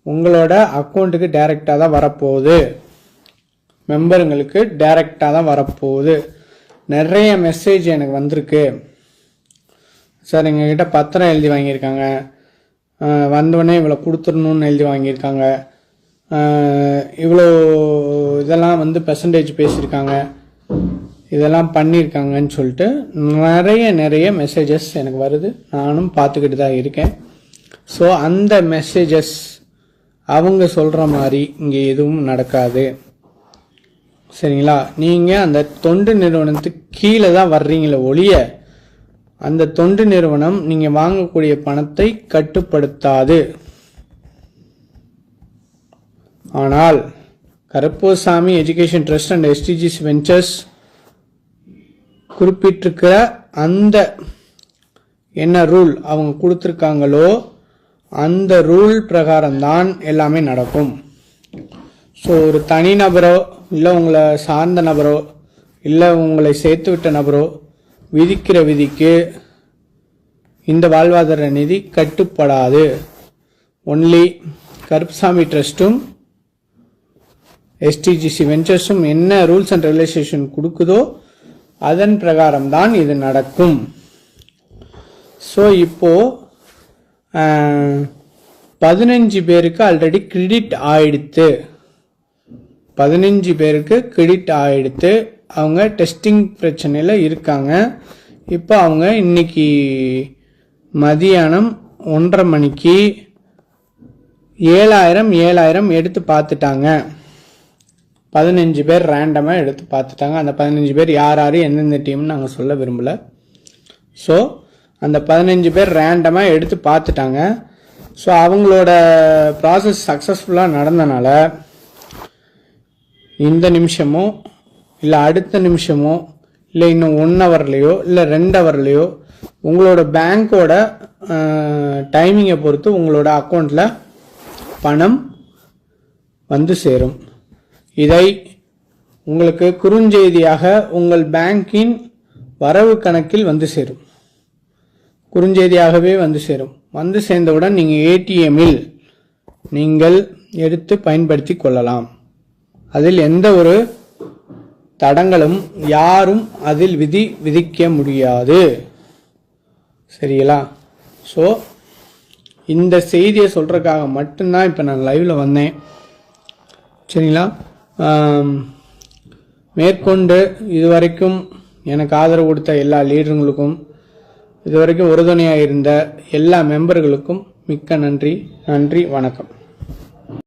உங்களோட அக்கௌண்ட்டுக்கு டைரெக்டாக தான் வரப்போகுது, மெம்பருங்களுக்கு டைரெக்டாக தான் வரப்போகுது. நிறைய மெசேஜ் எனக்கு வந்திருக்கு. சார் எங்ககிட்ட பத்திரம் எழுதி வாங்கியிருக்காங்க, வந்தோடனே இவ்வளோ கொடுத்துடணும்னு எழுதி வாங்கியிருக்காங்க, இவ்வளோ இதெல்லாம் வந்து பெர்சன்டேஜ் பேசியிருக்காங்க, இதெல்லாம் பண்ணியிருக்காங்கன்னு சொல்லிட்டு நிறைய மெசேஜஸ் எனக்கு வருது. நானும் பார்த்துக்கிட்டு தான் இருக்கேன். ஸோ அந்த மெசேஜஸ் அவங்க சொல்கிற மாதிரி இங்கே எதுவும் நடக்காது. சரிங்களா? நீங்கள் அந்த தொண்டு நிறுவனத்துக்கு கீழே தான் வர்றீங்களே ஒழிய அந்த தொண்டு நிறுவனம் நீங்கள் வாங்கக்கூடிய பணத்தை கட்டுப்படுத்தாது. ஆனால் Karuppasamy education trust and SDGC ventures குறிப்பிட்டிருக்கிற அந்த என்ன ரூல் அவங்க கொடுத்துருக்காங்களோ அந்த ரூல் பிரகாரம் தான் எல்லாமே நடக்கும். ஸோ ஒரு தனிநபரோ இல்லை உங்களை சார்ந்த நபரோ இல்லை உங்களை சேர்த்து விட்ட நபரோ விதிக்கிற விதிக்கு இந்த வாழ்வாதார நிதி கட்டுப்படாது. ஒன்லி கருப்பசாமி ட்ரஸ்ட்டும் எஸ்டிஜிசி வெஞ்சர்ஸும் என்ன ரூல்ஸ் அண்ட் ரெகுலேஷன் கொடுக்குதோ அதன் பிரகாரம் தான் இது நடக்கும். ஸோ இப்போ 15 பேருக்கு ஆல்ரெடி கிரெடிட் ஆயிடுத்து. 15 பேருக்கு கிரெடிட் ஆயிடுத்து. அவங்க டெஸ்டிங் பிரச்சனையில் இருக்காங்க. இப்போ அவங்க இன்னைக்கு மதியானம் 1:30 மணிக்கு 7000 எடுத்து பார்த்துட்டாங்க. 15 பேர் ரேண்டமாக எடுத்து பார்த்துட்டாங்க. அந்த 15 பேர் யார் யார் எந்தெந்த டீம்னு நாங்கள் சொல்ல விரும்பலை. ஸோ அந்த 15 பேர் ரேண்டமாக எடுத்து பார்த்துட்டாங்க. ஸோ அவங்களோட ப்ராசஸ் சக்ஸஸ்ஃபுல்லாக நடந்தனால இந்த நிமிஷமோ இல்லை அடுத்த நிமிஷமோ இல்லை இன்னும் 1 ஹவர்லையோ இல்லை 2 ஹவர்லையோ உங்களோட பேங்க்கோட டைமிங்கை பொறுத்து உங்களோட அக்கௌண்ட்டில் பணம் வந்து சேரும். இதை உங்களுக்கு குறுஞ்செய்தியாக உங்கள் பேங்கின் வரவு கணக்கில் வந்து சேரும். குறுஞ்செய்தியாகவே வந்து சேரும். வந்து சேர்ந்தவுடன் நீங்கள் ஏடிஎம்மில் நீங்கள் எடுத்து பயன்படுத்தி கொள்ளலாம். அதில் எந்த ஒரு தடங்களும் யாரும் அதில் விதிக்க முடியாது. சரிங்களா? ஸோ இந்த செய்தியை சொல்கிறதுக்காக மட்டும்தான் இப்போ நான் லைவில் வந்தேன். சரிங்களா? மேற்கொண்டு இதுவரைக்கும் எனக்கு ஆதரவு கொடுத்த எல்லா லீடருங்களுக்கும், இதுவரைக்கும் உறுதுணையாக இருந்த எல்லா மெம்பர்களுக்கும் மிக்க நன்றி. வணக்கம்.